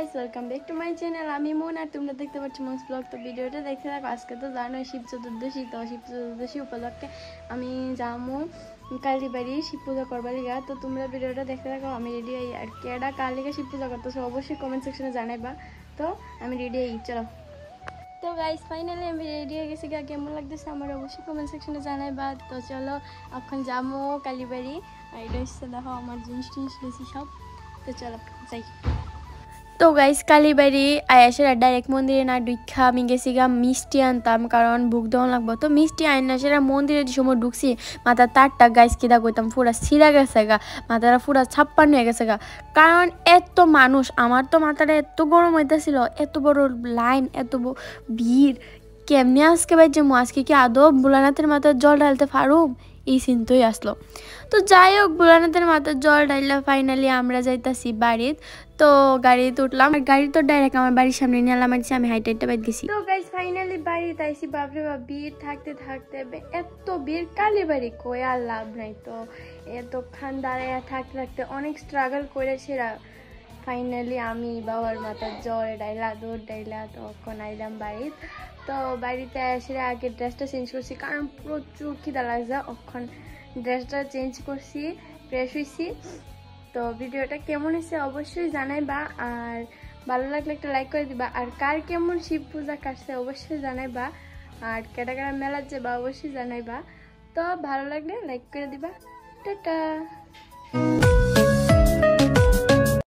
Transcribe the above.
Guys welcome back to my channel. আমি মন আর তোমরা দেখতে পাচ্ছ মনস ব্লগ। তো ভিডিওটা দেখতে থাকো। আজকে তো জানো শিব চতুর্দশী, তো শিব চতুর্দশী উপলক্ষে আমি যাবো কালীবাড়ি শিব পূজা করবার লিগা। তো তোমরা ভিডিওটা দেখতে থাকো। আমি রেডি হই, আর কেডা কার লিগা শিব পূজা করতেছো অবশ্যই কমেন্ট সেকশনে জানাইবা। তো আমি রেডি হই, চলো। তো গাইস ফাইনালি আমি রেডি হয়ে গেছি, কেমন লাগতেছে আমার অবশ্যই কমেন্ট সেকশনে জানাইবা। তো চলো এখন যাবো কালীবাড়ি। আর এটা হচ্ছে দেখো আমার জিনিস টিনিস বেশি সব। তো চলো যাই। তো গাইস কালীবাড়ি আয়াসের ডাইরেক্ট মন্দিরে না ঢুকা আমি গেছি গা মিষ্টি আনতাম, কারণ ভোগ দেওয়া লাগবো। তো মিষ্টি আইন না সেটা মন্দিরে যে সময় ঢুকছি মাথার তারটা গাইস কিদা কইতাম পুরা ছিঁড়া গেছে গা, মাথাটা পুরা ছাপ্পান্ন হয়ে গেছে গা। কারণ এত মানুষ, আমার তো মাথাটা এত গরম হইতেছিল, এত বড় লাইন, এত ভিড়, কেমনি আজকে ভাই যে আজকে কি আদৌ ভোলানাথের মাথায় জল ঢালতে পারুম, এই চিন্তাই আসলো। তো যাই হোক ভোলানাথের মাথায় জল ঢাইলা ফাইনালি আমরা যাইতাছি বাড়িত। তো গাড়িতে উঠলাম, আর গাড়ি তো ডাইরেক্ট আমার বাড়ির সামনে নিয়ে এলাম, আমি হাইট হাইটটা বাইট গেছি। তো গাইস ফাইনালি বাড়িতে আইসি, বাপরে বাপ ভিড় থাকতে থাকতে এত ভিড়, কালীবাড়ি কই আর লাভ নাই। তো এতক্ষণ দাঁড়াইয়া থাকতে থাকতে অনেক স্ট্রাগল করেছে। ফাইনালি আমি বাবার মাথার জল ডাইলা দৌড় ডাইলা তখন আইলাম বাড়িতে। তো বাড়িতে এসে আগে ড্রেসটা চেঞ্জ করছি, কারণ প্রচুর খিদা লাগছে। ওখান ড্রেসটা চেঞ্জ করছি, ফ্রেশ হয়েছি। তো ভিডিওটা কেমন হয়েছে অবশ্যই জানাইবা, আর ভালো লাগলে একটা লাইক করে দিবা। আর কার কেমন শিব পূজা কাটছে অবশ্যই জানাইবা, আর কেটা কেটা মেলার যাবা অবশ্যই জানাইবা। তো ভালো লাগলে লাইক করে দিবা। টাটা।